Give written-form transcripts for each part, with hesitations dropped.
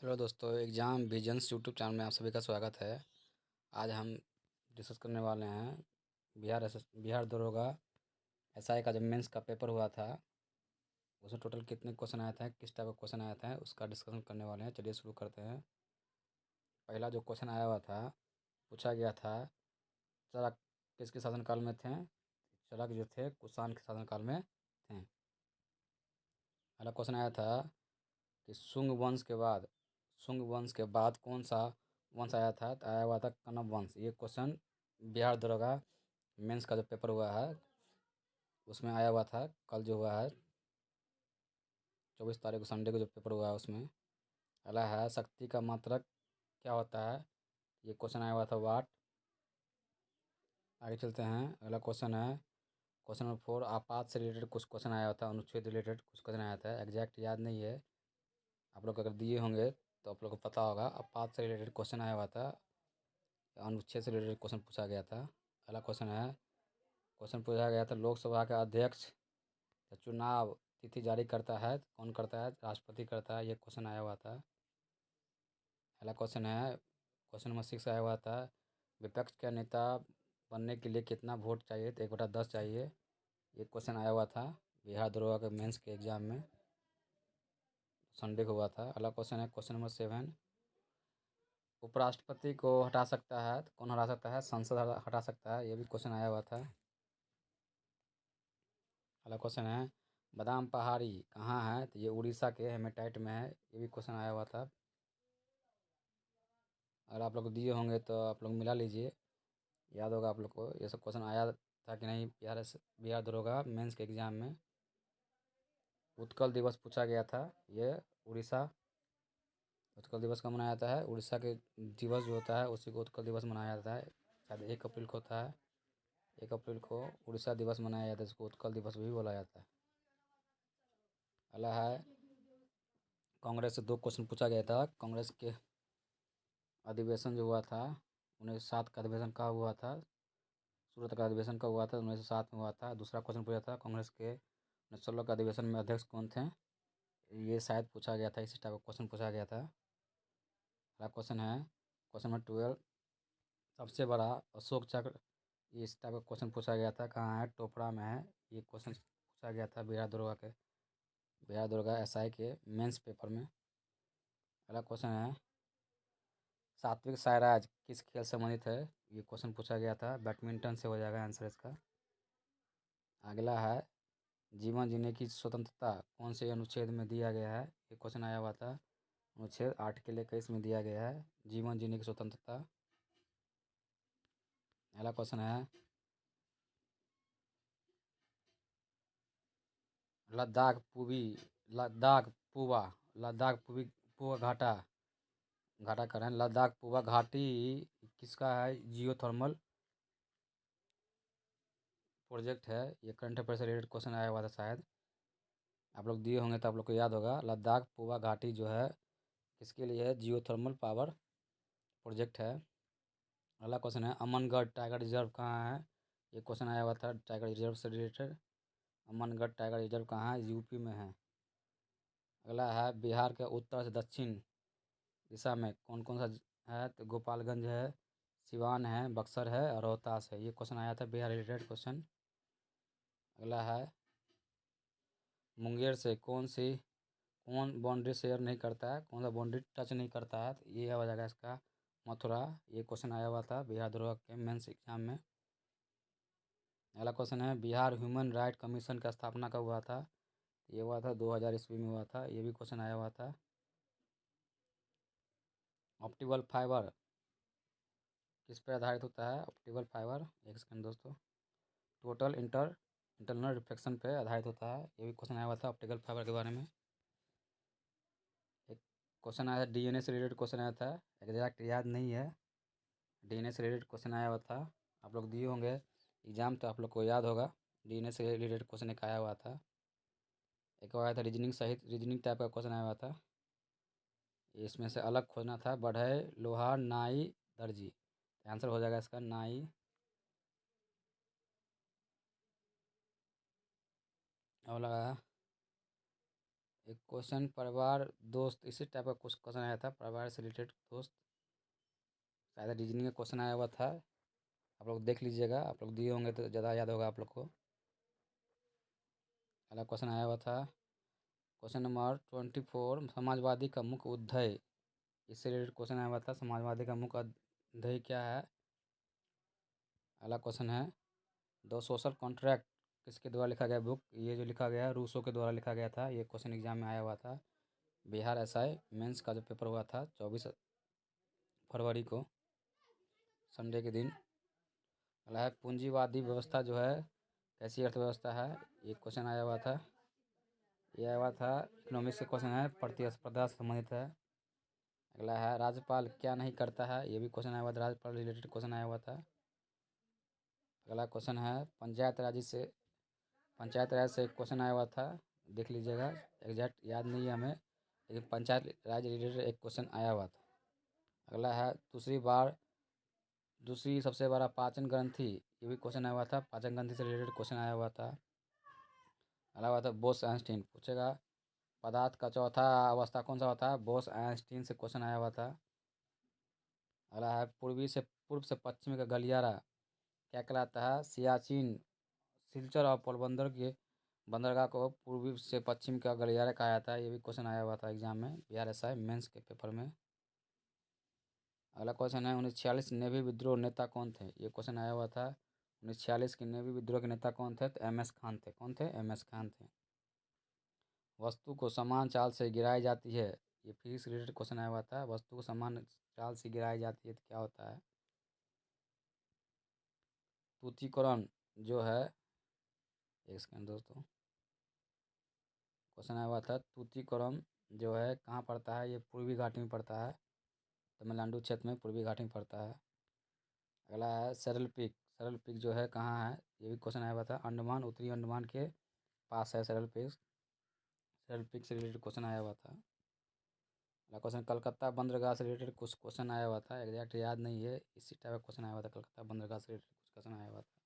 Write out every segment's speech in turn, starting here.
Hello दोस्तों, exam visions YouTube channel में आप सभी का स्वागत है। आज हम डिस्कस करने वाले हैं बिहार दरोगा एसआई का जो मेंस का पेपर हुआ था, उसमें टोटल कितने क्वेश्चन आए थे, किस टाइप का क्वेश्चन आए थे, उसका डिस्कशन करने वाले हैं। चलिए शुरू करते हैं। पहला जो क्वेश्चन आया हुआ था, पूछा गया था चरक किसके शासनकाल में थे। चरक जो थे कुषाण के शासनकाल में थे। पहला क्वेश्चन आया था कि शुंग वंश के बाद कौन सा वंश आया था, तो आया हुआ था कण्व वंश। ये क्वेश्चन बिहार दरोगा मेंस का जो पेपर हुआ है उसमें आया हुआ था। कल जो हुआ है 24 तारीख को, संडे को जो पेपर हुआ है उसमें अला है शक्ति का मात्रक क्या होता है। ये क्वेश्चन आया हुआ था वाट। आगे चलते हैं। अगला क्वेश्चन है क्वेश्चन नंबर 4। आपात से रिलेटेड कुछ क्वेश्चन आया था, अनुच्छेद रिलेटेड कुछ क्वेश्चन आया था। एग्जैक्ट याद नहीं है, आप लोग अगर दिए होंगे तो आप लोग को पता होगा। आपात से रिलेटेड क्वेश्चन आया हुआ था, अनुच्छेद से रिलेटेड क्वेश्चन पूछा गया था। अगला क्वेश्चन है, क्वेश्चन पूछा गया था लोकसभा का अध्यक्ष चुनाव तिथि जारी करता है, कौन करता है, राष्ट्रपति करता है। ये क्वेश्चन आया हुआ था। अगला क्वेश्चन है क्वेश्चन नंबर 6 आया हुआ था, विपक्ष के नेता बनने के लिए कितना वोट चाहिए, तो 1/10 चाहिए। ये क्वेश्चन आया हुआ था बिहार दरोगा के मेंस के एग्जाम में, संडे को हुआ था। अगला क्वेश्चन है क्वेश्चन नंबर 7। उपराष्ट्रपति को हटा सकता है तो कौन हटा सकता है, संसद हटा सकता है। ये भी क्वेश्चन आया हुआ था। अगला क्वेश्चन है बादाम पहाड़ी कहाँ है, तो ये उड़ीसा के हेमेटाइट में है। ये भी क्वेश्चन आया हुआ था। अगर आप लोग दिए होंगे तो आप लोग मिला लीजिए, याद होगा आप लोग को। ये सब क्वेश्चन आया था कि नहीं बिहार दरोगा मेंस के एग्जाम में। उत्कल दिवस पूछा गया था। ये उड़ीसा उत्कल दिवस कब मनाया जाता है, उड़ीसा के दिवस जो होता है उसी को उत्कल दिवस मनाया जाता है। शायद 1 अप्रैल को होता है। 1 अप्रैल को उड़ीसा दिवस मनाया जाता है, इसको उत्कल दिवस भी बोला जाता है। अगला है कांग्रेस से 2 क्वेश्चन पूछा गया था। कांग्रेस के अधिवेशन जो हुआ था 1907 का अधिवेशन कहाँ हुआ था, सूरत का अधिवेशन कब हुआ था, 1907 में हुआ था। दूसरा क्वेश्चन पूछा था कांग्रेस के 1916 का अधिवेशन में अध्यक्ष कौन थे। ये शायद पूछा गया था, इसी टाइप का क्वेश्चन पूछा गया था। अगला क्वेश्चन है क्वेश्चन नंबर 12। सबसे बड़ा अशोक चक्र, ये इस टाइप का क्वेश्चन पूछा गया था, कहाँ है, टोपरा में है। ये क्वेश्चन पूछा गया था बिहार दरोगा एसआई के मेंस पेपर में। अगला क्वेश्चन है सात्विक साईराज किस खेल से संबंधित है। ये क्वेश्चन पूछा गया था, बैडमिंटन से हो जाएगा आंसर इसका। अगला है जीवन जीने की स्वतंत्रता कौन से अनुच्छेद में दिया गया है। ये क्वेश्चन आया हुआ था, अनुच्छेद आर्टिकल 21 में दिया गया है जीवन जीने की स्वतंत्रता। अगला क्वेश्चन है लद्दाख पुआ लद्दाख पूवी पुआ घाटा कर रहे हैं। लद्दाख पुआ घाटी किसका है, जियोथर्मल प्रोजेक्ट है। ये करंट अफेयर से रिलेटेड क्वेश्चन आया हुआ था, शायद आप लोग दिए होंगे तो आप लोग को याद होगा। लद्दाख पुआ घाटी जो है किसके लिए है, जियोथर्मल पावर प्रोजेक्ट है। अगला क्वेश्चन है अमनगढ़ टाइगर रिजर्व कहाँ है। ये क्वेश्चन आया हुआ था टाइगर रिजर्व से रिलेटेड। अमनगढ़ टाइगर रिजर्व कहाँ है, यूपी में है। अगला है बिहार के उत्तर से दक्षिण दिशा में कौन कौन सा है, तो गोपालगंज है, सिवान है, बक्सर है और रोहतास है। ये क्वेश्चन आया था बिहार रिलेटेड क्वेश्चन। अगला है मुंगेर से कौन बाउंड्री शेयर नहीं करता है, कौन सा बाउंड्री टच नहीं करता है, तो ये हो जाएगा इसका मथुरा। ये क्वेश्चन आया हुआ था बिहार दरोगा के मेंस एग्जाम में। अगला क्वेश्चन है बिहार ह्यूमन राइट कमीशन का स्थापना कब हुआ था। ये हुआ था 2000 ईस्वी में हुआ था। ये भी क्वेश्चन आया हुआ था। ऑप्टिकल फाइबर किस पर आधारित होता है, ऑप्टिकल फाइबर, एक सेकंड दोस्तों, टोटल इंटरनल रिफ्लेक्शन पे आधारित होता है। ये भी क्वेश्चन आया हुआ था ऑप्टिकल फाइबर के बारे में। एक क्वेश्चन आया था डीएनए से रिलेटेड क्वेश्चन आया था, एग्जैक्ट याद नहीं है। डीएनए से रिलेटेड क्वेश्चन आया हुआ था, आप लोग दिए होंगे एग्जाम तो आप लोग को याद होगा। डीएनए से रिलेटेड क्वेश्चन एक आया हुआ था। एक और आया था रीजनिंग सहित रीजनिंग टाइप का क्वेश्चन आया हुआ था। इसमें से अलग खोजना था, बढ़ई लोहार नाई दर्जी। आंसर हो जाएगा इसका नाई। और लगा एक क्वेश्चन परिवार दोस्त इसी टाइप का कुछ क्वेश्चन आया था, परिवार से रिलेटेड दोस्त, शायद रीजनिंग का क्वेश्चन आया हुआ था। आप लोग देख लीजिएगा, आप लोग दिए होंगे तो ज़्यादा याद होगा आप लोग को। पहला क्वेश्चन आया हुआ था क्वेश्चन नंबर 24, समाजवादी का मुख्य उद्देश्य, इससे रिलेटेड क्वेश्चन आया हुआ था। समाजवादी का मुख्य उद्देश्य क्या है? अगला क्वेश्चन है द सोशल कॉन्ट्रैक्ट किसके द्वारा लिखा गया बुक? ये जो लिखा गया है रूसो के द्वारा लिखा गया था। ये क्वेश्चन एग्जाम में आया हुआ था। बिहार एसआई मेंस का जो पेपर हुआ था 24 फरवरी को, संडे के दिन। अगला है पूंजीवादी व्यवस्था जो है कैसी अर्थव्यवस्था है? ये क्वेश्चन आया हुआ था। ये आया हुआ था इकोनॉमिक्स के क्वेश्चन है, प्रतिस्पर्धा से संबंधित है। अगला है राज्यपाल क्या नहीं करता है? ये भी क्वेश्चन आया हुआ था, राज्यपाल रिलेटेड क्वेश्चन आया हुआ था। अगला क्वेश्चन है पंचायत राज से क्वेश्चन आया हुआ था, देख लीजिएगा, एग्जैक्ट याद नहीं है हमें, लेकिन पंचायत राज रिलेटेड एक क्वेश्चन आया हुआ था। अगला है दूसरी सबसे बड़ा पाचन ग्रंथि, ये भी क्वेश्चन आया हुआ था, पाचन ग्रंथि से रिलेटेड क्वेश्चन आया हुआ था। अगला हुआ था बोस आइंस्टीन पूछेगा पदार्थ का चौथा अवस्था कौन सा होता है? बोस आइंस्टीन से क्वेश्चन आया हुआ था। अगला है पूर्व से पश्चिम का गलियारा क्या कहलाता है? सियाचिन। सिलचर और पोरबंदर के बंदरगाह को पूर्वी से पश्चिम का गलियारा कहा जाता है। ये भी क्वेश्चन आया हुआ था एग्जाम में, बिहार एसआई मेंस के पेपर में। अगला क्वेश्चन है 1946 नेवी विद्रोह नेता कौन थे? ये क्वेश्चन आया हुआ था। 1946 के नेवी विद्रोह के नेता कौन थे? तो एम एस खान थे। कौन थे? एम एस खान थे। वस्तु को समान चाल से गिराई जाती है, ये फिजिक्स रिलेटेड क्वेश्चन आया हुआ था। वस्तु को समान चाल से गिराई जाती है तो क्या होता है? तुतीकरण जो है, एक सेकंड दोस्तों, क्वेश्चन आया हुआ था तुतीकोरम जो है कहाँ पड़ता है? ये पूर्वी घाटी में पड़ता है, तमिलनाडु क्षेत्र में पूर्वी घाटी में पड़ता है। अगला है सरल पीक जो है कहाँ है? ये भी क्वेश्चन आया हुआ था, अंडमान, उत्तरी अंडमान के पास है सरल पीक से रिलेटेड क्वेश्चन आया हुआ था। अगला क्वेश्चन कलकत्ता बंदरगाह से रिलेटेड कुछ क्वेश्चन आया हुआ था, एग्जैक्ट याद नहीं है, इसी टाइप का क्वेश्चन आया हुआ था, कलकत्ता बंदरगाह से रिलेटेड कुछ क्वेश्चन आया हुआ था।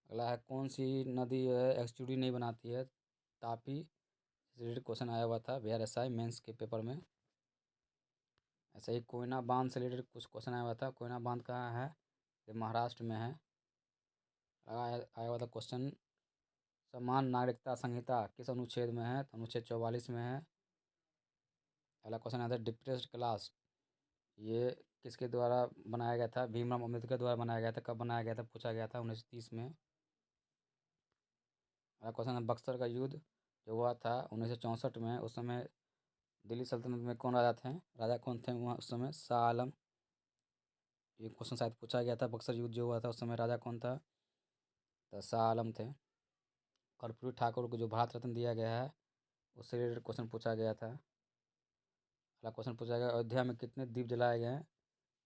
अगला है कौन सी नदी एक्सचुडी नहीं बनाती है? तापी से रिलेटेड क्वेश्चन आया हुआ था बिहार एसआई मेंस के पेपर में। ऐसे ही कोयना बांध से रिलेटेड कुछ क्वेश्चन आया हुआ था। कोयना बांध कहाँ है? ये महाराष्ट्र में है। आया हुआ था क्वेश्चन समान नागरिकता संहिता किस अनुच्छेद में है? तो अनुच्छेद 44 में है। अगला क्वेश्चन आया था डिप्रेस्ड क्लास, ये किसके द्वारा बनाया गया था? भीमराव अम्बेडकर द्वारा बनाया गया था। कब बनाया गया था? पूछा गया था 1930 में। अगला क्वेश्चन है बक्सर का युद्ध जो हुआ था 1964 में, उस समय दिल्ली सल्तनत में कौन राजा थे? राजा कौन थे वहाँ उस समय? शाह आलम। ये क्वेश्चन शायद पूछा गया था, बक्सर युद्ध जो हुआ था उस समय राजा कौन था? तो शाह आलम थे। कर्पूरी ठाकुर को जो भारत रत्न दिया गया है उससे रिलेटेड क्वेश्चन पूछा गया था। अगला क्वेश्चन पूछा गया अयोध्या में कितने दीप जलाए गए हैं?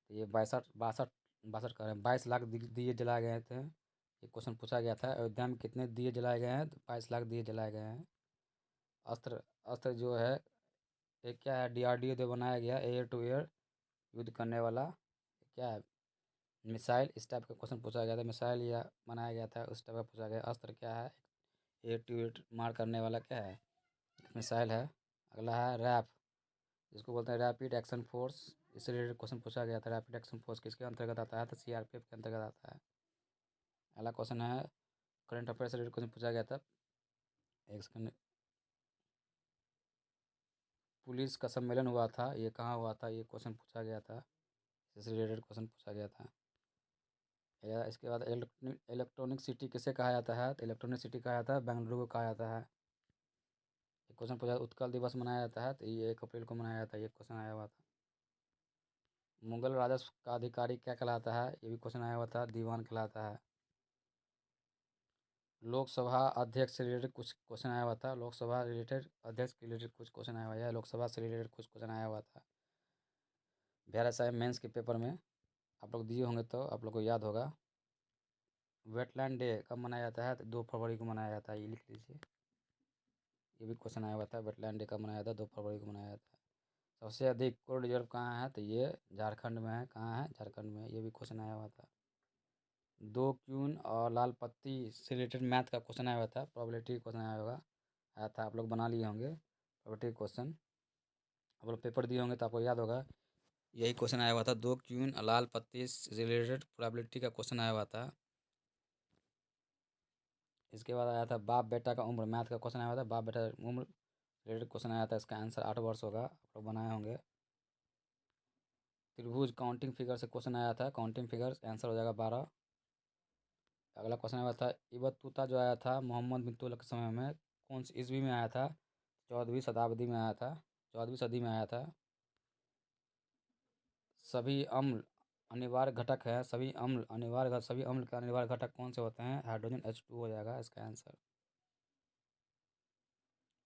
तो ये 62 कह रहे हैं 22 लाख दिए जलाए गए थे। ये क्वेश्चन पूछा गया था अयोध्या में कितने दिए जलाए गए हैं? तो 22 लाख दिए जलाए गए हैं। अस्त्र अस्त्र जो है ये क्या है? डीआरडीओ द्वारा बनाया गया एयर टू एयर युद्ध करने वाला क्या है? मिसाइल। इस टाइप का क्वेश्चन पूछा गया था, मिसाइल या बनाया गया था उस टाइप का पूछा गया। अस्त्र क्या है? एयर टू एयर मार करने वाला क्या है? मिसाइल है। अगला है रैप, जिसको बोलते हैं रैपिड एक्शन फोर्स, इससे रिलेटेड क्वेश्चन पूछा गया था। रैपिड एक्शन फोर्स किसके अंतर्गत आता है? तो सीआरपीएफ के अंतर्गत आता है। अगला क्वेश्चन है करंट अफेयर से रिलेटेड क्वेश्चन पूछा गया था। एक सेकंड, पुलिस का सम्मेलन हुआ था, ये कहाँ हुआ था? ये क्वेश्चन पूछा गया था, इससे रिलेटेड क्वेश्चन पूछा गया था। या इसके बाद इलेक्ट्रॉनिक सिटी किसे कहा जाता है? तो इलेक्ट्रॉनिक सिटी कहा जाता है बेंगलुरु को कहा जाता है। एक क्वेश्चन पूछा उत्कल दिवस मनाया जाता है, तो ये 1 अप्रैल को मनाया जाता है। ये क्वेश्चन आया हुआ था। मुगल राजस्व का अधिकारी क्या कहलाता है? ये भी क्वेश्चन आया हुआ था, दीवान कहलाता है। लोकसभा अध्यक्ष से रिलेटेड कुछ क्वेश्चन आया हुआ था, लोकसभा रिलेटेड अध्यक्ष के रिलेटेड कुछ क्वेश्चन आया हुआ है, लोकसभा से रिलेटेड कुछ क्वेश्चन आया हुआ था बिहार एसआई मेंस के पेपर में। आप लोग दिए होंगे तो आप लोग को याद होगा। वेटलैंड डे कब मनाया जाता है? तो 2 फरवरी को मनाया जाता है, ये लिख लीजिए। ये भी क्वेश्चन आया हुआ था, वेटलैंड डे कब मनाया जाता है? 2 फरवरी को मनाया जाता है। सबसे अधिक कोल रिजर्व कहाँ है? तो ये झारखंड में है। कहाँ है? झारखंड में। ये भी क्वेश्चन आया हुआ था। 2 क्यून और लाल पत्ती से रिलेटेड मैथ का क्वेश्चन आया हुआ था, प्रोबेबिलिटी क्वेश्चन आया होगा, आया था, आप लोग बना लिए होंगे। प्रोबेबिलिटी क्वेश्चन आप लोग पेपर दिए होंगे तो आपको याद होगा, यही क्वेश्चन आया हुआ था। 2 क्वीन लाल पत्ती से रिलेटेड प्रोबेबिलिटी का क्वेश्चन आया हुआ था। इसके बाद आया था बाप बेटा का उम्र, मैथ का क्वेश्चन आया हुआ था। बाप बेटा उम्र रिलेटेड क्वेश्चन आया था। इसका आंसर 8 वर्ष होगा, आप लोग बनाए होंगे। त्रिभुज काउंटिंग फिगर से क्वेश्चन आया था, काउंटिंग फिगर आंसर हो जाएगा 12। अगला क्वेश्चन आया था इबतूता जो आया था मोहम्मद बिन तुगलक के समय में, कौन सी ईस्वी में आया था? 14वीं शताब्दी में आया था, 14वीं सदी में आया था। सभी अम्ल अनिवार्य घटक है, सभी अम्ल के अनिवार्य घटक कौन से होते हैं? हाइड्रोजन H2 हो जाएगा इसका आंसर।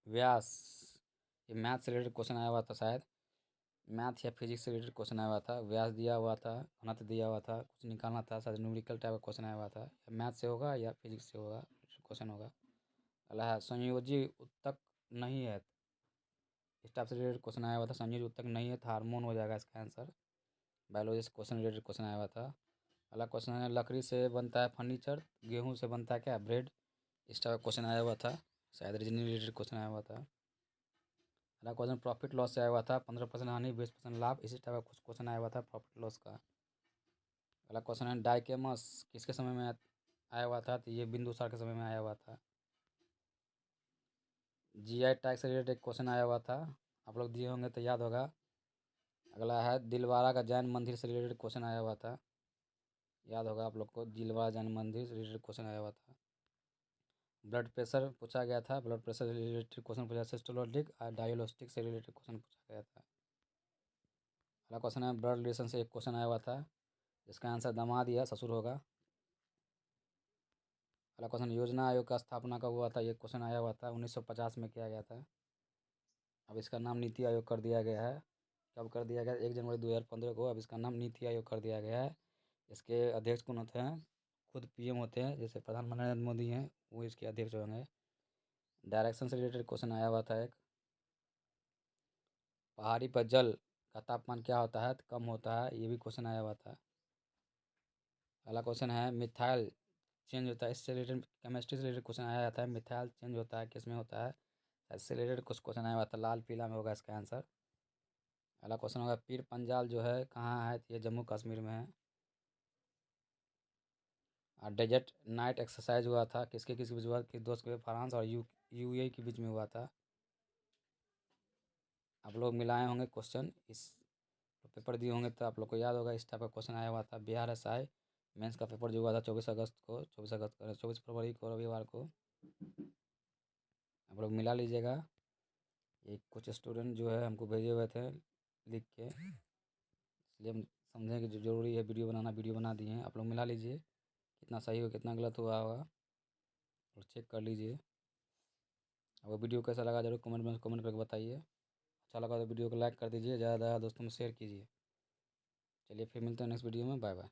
व्यास, ये मैथ से रिलेटेड क्वेश्चन आया हुआ था शायद, मैथ या फिजिक्स से रिलेटेड क्वेश्चन आया हुआ था। व्यास दिया हुआ था, घनत्व दिया हुआ था, कुछ निकालना था, शायद न्यूमेरिकल टाइप का क्वेश्चन आया हुआ था। मैथ से होगा या फिजिक्स से होगा क्वेश्चन होगा। अगला है संयोजी उत्तक नहीं है, इस टाइप से रिलेटेड क्वेश्चन आया हुआ था। संयोजी उत्तक नहीं है तो हार्मोन हो जाएगा इसका आंसर। बायोलॉजी से क्वेश्चन रिलेटेड क्वेश्चन आया हुआ था। अगला क्वेश्चन है लकड़ी से बनता है फर्नीचर, गेहूँ से बनता है क्या? ब्रेड। इस टाइप का क्वेश्चन आया हुआ था, शायद रीजनिंग रिलेटेड क्वेश्चन आया हुआ था। अगला क्वेश्चन प्रॉफिट लॉस से आया हुआ था, 15% हानि 20% लाभ, इसी टाइप का कुछ क्वेश्चन आया हुआ था प्रॉफिट लॉस का। अगला क्वेश्चन है डाइकेमस किसके समय में आया हुआ था? तो ये बिंदुसार के समय में आया हुआ था। जीआई टैग से रिलेटेड एक क्वेश्चन आया हुआ था, आप लोग दिए होंगे तो याद होगा। अगला है दिलवारा का जैन मंदिर से रिलेटेड क्वेश्चन आया हुआ था, याद होगा आप लोग को, दिलवारा जैन मंदिर से रिलेटेड क्वेश्चन आया हुआ था। ब्लड प्रेशर पूछा गया था, ब्लड प्रेशर से रिलेटेड क्वेश्चन पूछा, सिस्टोलिक और डायलिस्टिक से रिलेटेड क्वेश्चन पूछा गया था। अगला क्वेश्चन है ब्लड रिलेशन से एक क्वेश्चन आया हुआ था, जिसका आंसर दामाद या ससुर होगा। अगला क्वेश्चन योजना आयोग का स्थापना कब हुआ था? ये क्वेश्चन आया हुआ था 1950 में किया गया था। अब इसका नाम नीति आयोग कर दिया गया है। कब कर दिया गया? 1 जनवरी 2015 को अब इसका नाम नीति आयोग कर दिया गया है। इसके अध्यक्ष कौन होते हैं? खुद पीएम होते हैं, जैसे प्रधानमंत्री नरेंद्र मोदी हैं, वो इसके अध्यक्ष होंगे। डायरेक्शन से रिलेटेड क्वेश्चन आया हुआ था एक। पहाड़ी पर जल का तापमान क्या होता है? तो कम होता है, ये भी क्वेश्चन आया हुआ था। अगला क्वेश्चन है मिथाइल चेंज होता है, इससे रिलेटेड केमिस्ट्री से रिलेटेड क्वेश्चन आया जाता है। मिथाइल चेंज होता है किस में होता है? इससे रिलेटेड कुछ क्वेश्चन आया हुआ था, लाल पीला में होगा इसका आंसर। अगला क्वेश्चन होगा पीर पंजाल जो है कहाँ है? तो ये जम्मू कश्मीर में है। और डेजर्ट नाइट एक्सरसाइज हुआ था किसके किसके बीच हुआ? कि दोस्त के फ्रांस और यूएई के बीच में हुआ था। आप लोग मिलाए होंगे क्वेश्चन, इस पेपर दिए होंगे तो आप लोग को याद होगा, इस टाइप का क्वेश्चन आया हुआ था। बिहार एसआई मेंस का पेपर जो हुआ था 24 फरवरी को रविवार को, आप लोग मिला लीजिएगा। ये कुछ स्टूडेंट जो है हमको भेजे हुए थे लिख के, इसलिए हम समझें कि जो ज़रूरी है वीडियो बनाना, वीडियो बना दिए हैं। आप लोग मिला लीजिए, कितना सही हो कितना गलत हुआ होगा और चेक कर लीजिए। और वीडियो कैसा लगा जरूर कमेंट करके बताइए। अच्छा लगा तो वीडियो को लाइक कर दीजिए, ज़्यादा से ज़्यादा दोस्तों में शेयर कीजिए। चलिए फिर मिलते हैं नेक्स्ट वीडियो में, बाय बाय।